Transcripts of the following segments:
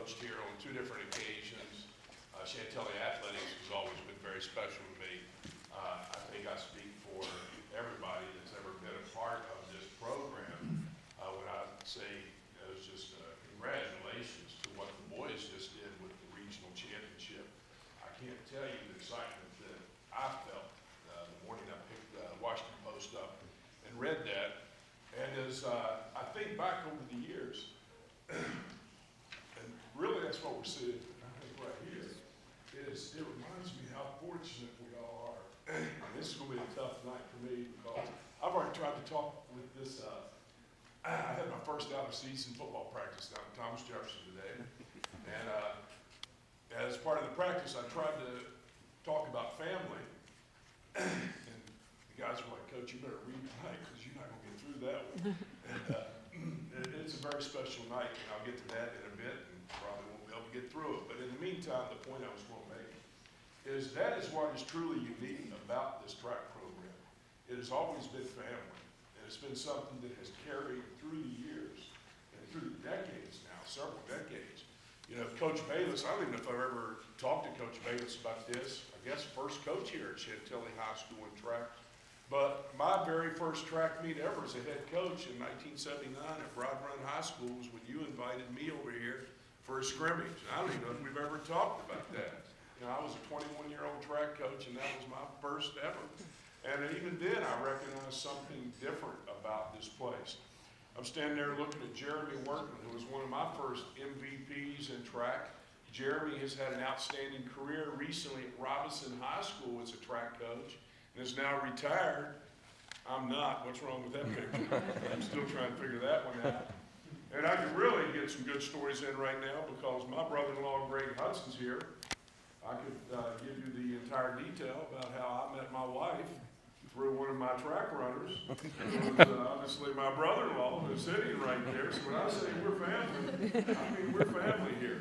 coached here on 2 different occasions. Chantilly Athletics has always been very special to me. I think I speak for everybody that's ever been a part of this program when I say it's just congratulations to what the boys just did with the regional championship. I can't tell you the excitement that I felt the morning I picked the Washington Post up and read that. And as I think back over the years, and really that's what we're seeing, I think right here, it reminds me how fortunate we all are. And this is going to be a tough night for me because I've already tried to talk with this. I had my first out-of-season football practice down at Thomas Jefferson today. And as part of the practice, I tried to talk about family. And the guys were like, Coach, you better read tonight because you're not going to get through that one. And it's a very special night, and I'll get to that in a bit and probably won't be able to get through it. But in the meantime, the point I was going to make is that is what is truly unique about this track program. It has always been family, and it's been something that has carried through the years and through the decades now, several decades. You know, Coach Bayless, I don't even know if I've ever talked to Coach Bayless about this. I guess first coach here at Chantilly High School in track. But my very first track meet ever as a head coach in 1979 at Broad Run High School was when you invited me over here for a scrimmage. I don't even know if we've ever talked about that. You know, I was a 21-year-old track coach, and that was my first ever. And even then, I recognized something different about this place. I'm standing there looking at Jeremy Workman, who was one of my first MVPs in track. Jeremy has had an outstanding career recently at Robinson High School as a track coach, and is now retired. I'm not. What's wrong with that picture? I'm still trying to figure that one out. And I could really get some good stories in right now because my brother-in-law, Greg Hudson's here. I could give you the entire detail about how I met my wife through one of my track runners. It was obviously my brother-in-law who's sitting right there. So when I say we're family, I mean we're family here.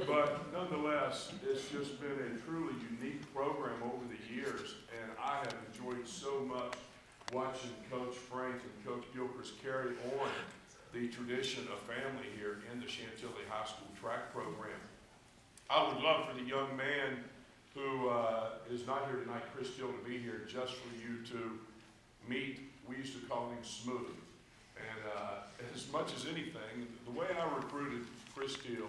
But nonetheless, it's just been a truly unique program over the years, and I have enjoyed so much watching Coach Frank and Coach Gilchrist carry on the tradition of family here in the Chantilly High School track program. I would love for the young man who is not here tonight, Chris Teal, to be here just for you to meet. We used to call him Smooth. And as much as anything, the way I recruited Chris Teal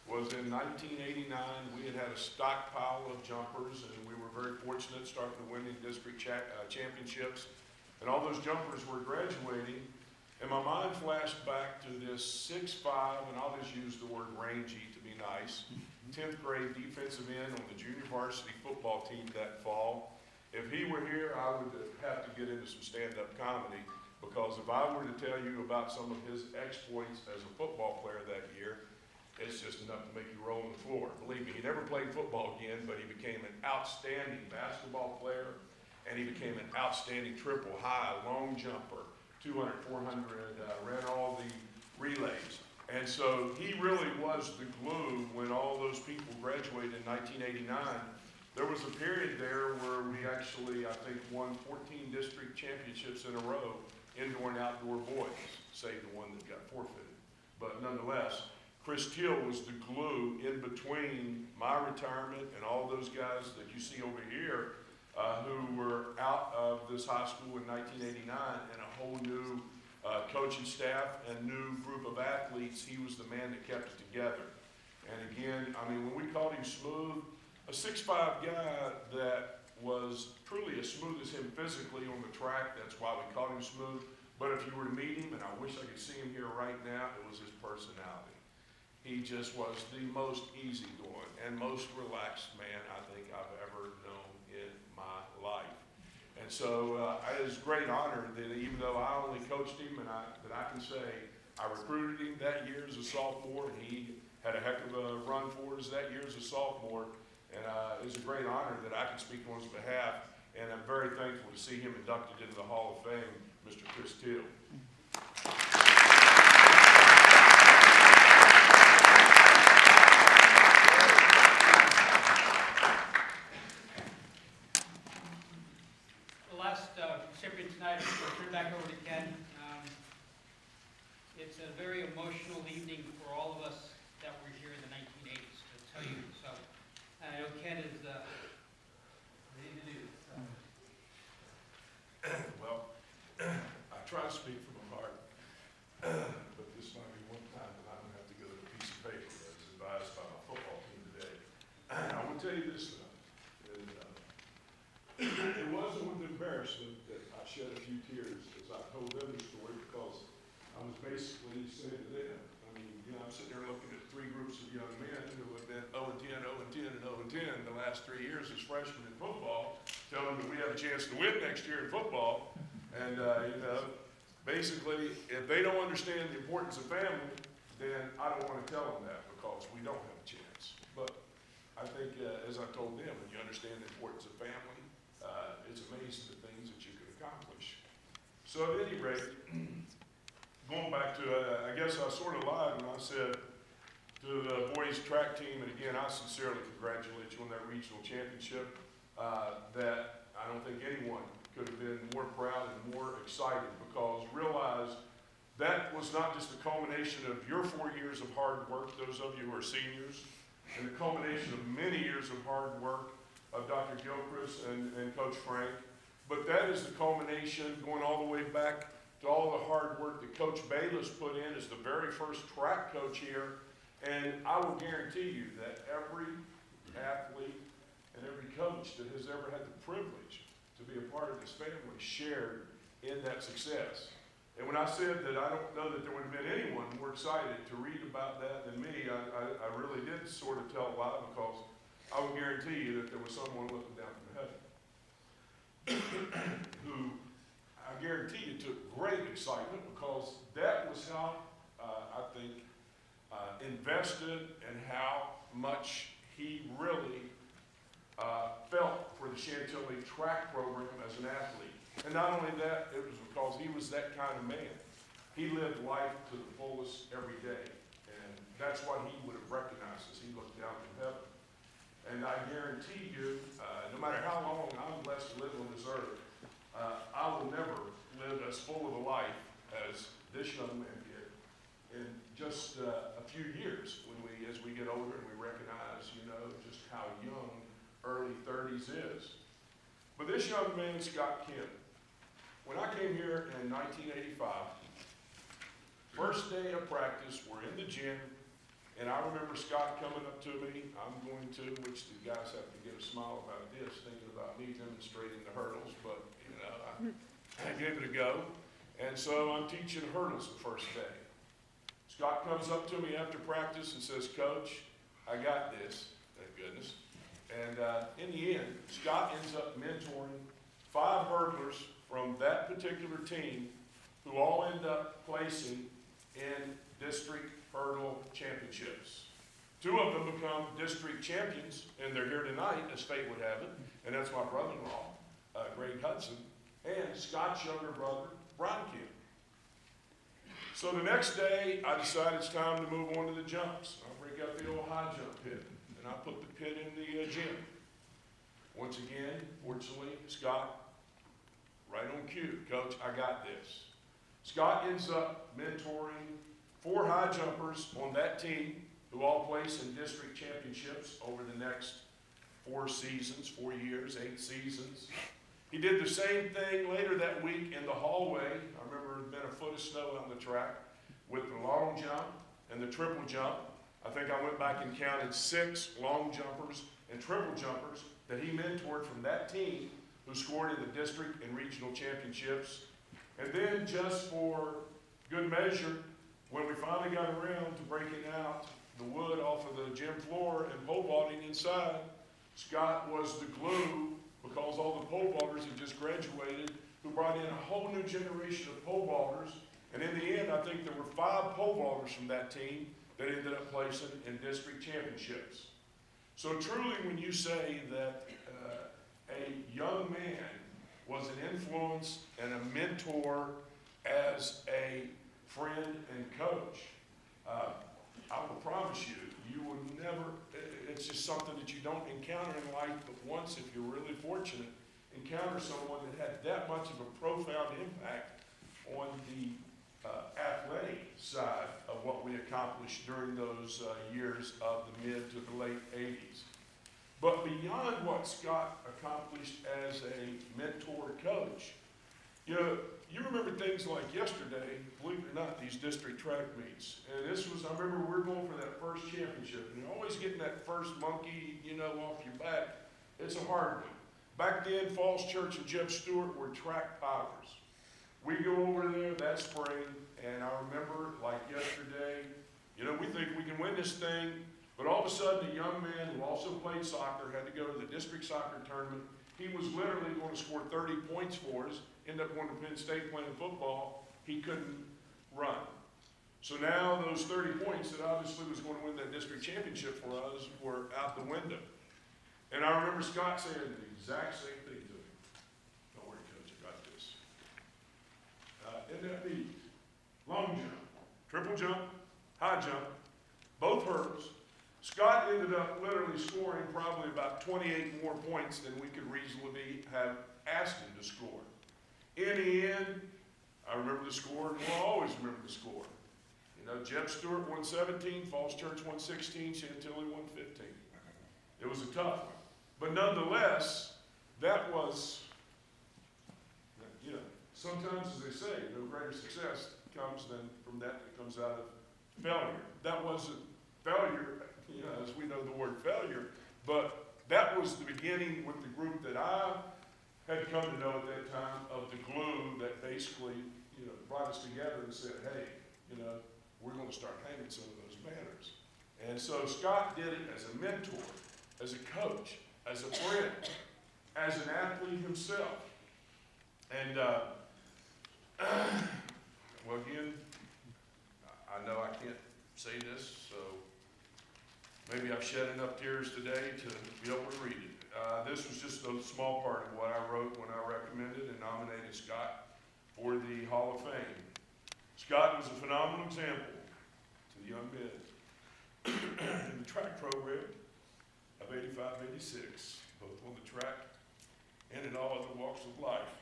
was in 1989. We had a stockpile of jumpers, and we were very fortunate starting to win in district championships. And all those jumpers were graduating. And my mind flashed back to this 6'5", and I'll just use the word rangy to be nice, 10th grade defensive end on the junior varsity football team that fall. If he were here, I would have to get into some stand-up comedy because if I were to tell you about some of his exploits as a football player that year, it's just enough to make you roll on the floor. Believe me, he never played football again, but he became an outstanding basketball player, and he became an outstanding triple high long jumper, 200, 400, ran all the relays. And so he really was the glue when all those people graduated in 1989. There was a period there where we actually, I think, won 14 district championships in a row, indoor and outdoor boys, save the one that got forfeited. But nonetheless, Chris Teal was the glue in between my retirement and all those guys that you see over here who were out of this high school in 1989 and a whole new coaching staff and new group of athletes. He was the man that kept it together. And again, I mean, when we called him Smooth, a 6'5" guy that was truly as smooth as him physically on the track, that's why we called him Smooth. But if you were to meet him, and I wish I could see him here right now, it was his personality. He just was the most easygoing and most relaxed man I think I've ever known in my life. And so it is a great honor that even though I only coached him, and that I can say I recruited him that year as a sophomore, and he had a heck of a run for us that year as a sophomore. And it was a great honor that I can speak on his behalf. And I'm very thankful to see him inducted into the Hall of Fame, Mr. Chris Teal. Recipient tonight, we'll turn back over to Ken. It's a very emotional evening for all of us that told them the story because I was basically saying to them, I mean, I'm sitting there looking at three groups of young men who have been 0-10, 0-10, and 0-10 the last 3 years as freshmen in football, telling them that we have a chance to win next year in football. And, basically, if they don't understand the importance of family, then I don't want to tell them that because we don't have a chance. But I think, as I told them, when you understand the importance of family, it's amazing the things that you can accomplish. So at any rate, going back to, I guess I sort of lied when I said to the boys track team, and again, I sincerely congratulate you on that regional championship, that I don't think anyone could have been more proud and more excited because realize that was not just the culmination of your 4 years of hard work, those of you who are seniors, and the culmination of many years of hard work of Dr. Gilchrist and Coach Frank, but that is the culmination going all the way back to all the hard work that Coach Bayless put in as the very first track coach here. And I will guarantee you that every athlete and every coach that has ever had the privilege to be a part of this family shared in that success. And when I said that I don't know that there would have been anyone more excited to read about that than me, I really did sort of tell a lie because I would guarantee you that there was someone looking down from heaven who I guarantee you took great excitement because that was how I think invested and how much he really felt for the Chantilly track program as an athlete. And not only that, it was because he was that kind of man. He lived life to the fullest every day. And that's what he would have recognized as he looked down from heaven. And I guarantee you, no matter how long I'm blessed to live on this earth, I will never live as full of a life as this young man did in just a few years as we get older and we recognize, just how young early 30s is. But this young man, Scott Kemp, when I came here in 1985, first day of practice, we're in the gym, and I remember Scott coming up to me. I'm going to, which the guys have to get a smile about this, thinking about me demonstrating the hurdles, but, I gave it a go. And so I'm teaching hurdles the first day. Scott comes up to me after practice and says, "Coach, I got this," thank goodness. And in the end, Scott ends up mentoring 5 hurdlers from that particular team who all end up placing in district hurdle championships. 2 of them become district champions, and they're here tonight, as fate would have it, and that's my brother-in-law, Greg Hudson, and Scott's younger brother, Brian Kemp. So the next day, I decide it's time to move on to the jumps. I break out the old high jump pit, and I put the pit in the gym. Once again, fortunately, Scott, right on cue, "Coach, I got this." Scott ends up mentoring 4 high jumpers on that team who all place in district championships over the next 4 seasons, 4 years, 8 seasons. He did the same thing later that week in the hallway. I remember there had been a foot of snow on the track with the long jump and the triple jump. I think I went back and counted 6 long jumpers and triple jumpers that he mentored from that team who scored in the district and regional championships. And then just for good measure, when we finally got around to breaking out the wood off of the gym floor and pole vaulting inside, Scott was the glue because all the pole vaulters had just graduated who brought in a whole new generation of pole vaulters. And in the end, I think there were 5 pole vaulters from that team that ended up placing in district championships. So truly, when you say that a young man was an influence and a mentor as a friend and coach, I will promise you, you will never, it's just something that you don't encounter in life, but once, if you're really fortunate, encounter someone that had that much of a profound impact on the athletic side of what we accomplished during those years of the mid to the late 80s. But beyond what Scott accomplished as a mentor coach, you remember things like yesterday, believe it or not, these district track meets. And this was, I remember we were going for that first championship. And you're always getting that first monkey, off your back. It's a hard one. Back then, Falls Church and Jeff Stewart were track powers. We go over there that spring, and I remember like yesterday, you know, we think we can win this thing, but all of a sudden a young man who also played soccer had to go to the district soccer tournament. He was literally going to score 30 points for us, end up going to Penn State playing football. He couldn't run. So now those 30 points that obviously was going to win that district championship for us were out the window. And I remember Scott saying the exact same thing to me. Don't worry, Coach, I got this. In that beat, long jump, triple jump, high jump, both hurdles. Scott ended up literally scoring probably about 28 more points than we could reasonably have asked him to score. In the end, I remember the score, and we'll always remember the score. You know, Jeb Stewart won 17, Falls Church won 16, Chantilly won 15. It was a tough one. But nonetheless, that was, you know, sometimes, as they say, no greater success comes than from that comes out of failure. That wasn't failure, you know, as we know the word failure, but that was the beginning with the group that I had come to know at that time of the glue that basically, you know, brought us together and said, hey, you know, we're going to start hanging some of those banners. And so Scott did it as a mentor, as a coach, as a friend, as an athlete himself. And, well, again, I know I can't say this, so maybe I've shed enough tears today to be able to read it. This was just a small part of what I wrote when I recommended and nominated Scott for the Hall of Fame. Scott was a phenomenal example to the young men in the track program of 85, 86, both on the track and in all other walks of life.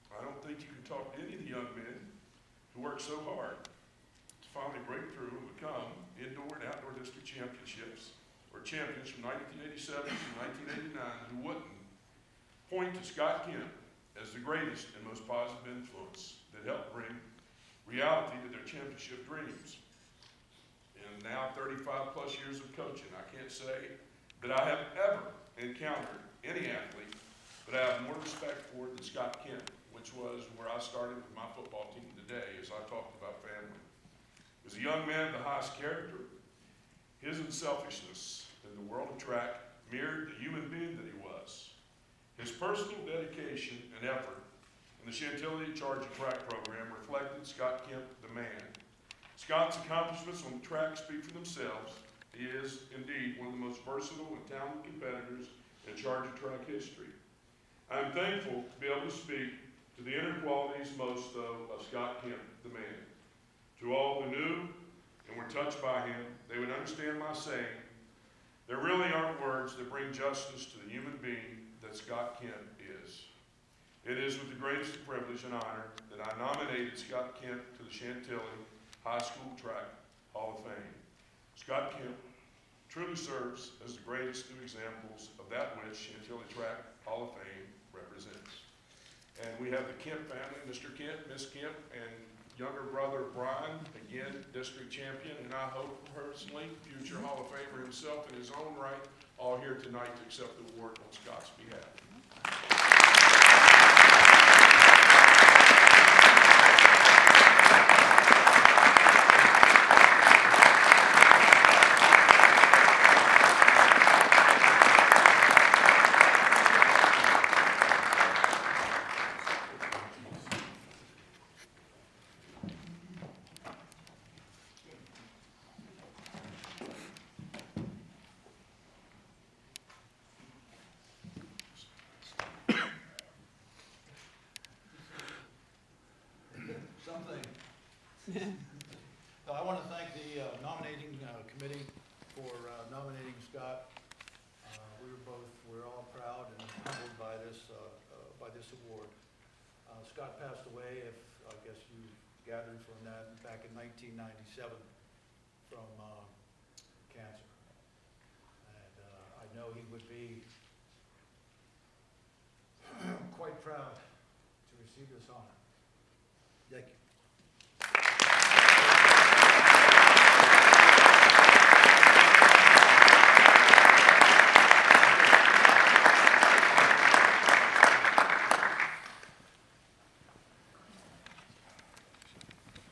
I don't think you can talk to any of the young men who worked so hard to finally break through and become indoor and outdoor district championships or champions from 1987 to 1989 who wouldn't point to Scott Kemp as the greatest and most positive influence that helped bring reality to their championship dreams. And now 35 plus years of coaching, I can't say that I have ever encountered any athlete that I have more respect for than Scott Kemp, which was where I started with my football team today as I talked about family. As a young man of the highest character, his unselfishness in the world of track mirrored the human being that he was. His personal dedication and effort in the Chantilly Charge of Track program reflected Scott Kemp, the man. Scott's accomplishments on the track speak for themselves. He is, indeed, one of the most versatile and talented competitors in charge of track history. I am thankful to be able to speak to the inner qualities, most though, of Scott Kemp, the man. To all who knew and were touched by him, they would understand my saying, there really aren't words that bring justice to the human being that Scott Kemp is. It is with the greatest privilege and honor that I nominated Scott Kemp to the Chantilly High School Track Hall of Fame. Scott Kemp truly serves as the greatest two examples of that which Chantilly Track Hall of Fame represents. And we have the Kemp family, Mr. Kemp, Miss Kemp, and younger brother Brian, again, district champion, and I hope personally, future Hall of Famer himself in his own right, all here tonight to accept the award on Scott's behalf. So I want to thank the nominating committee for nominating Scott. We're all proud and humbled by this award. Scott passed away, if I guess you gathered from that, back in 1997 from cancer. And I know he would be quite proud to receive this honor. Thank you.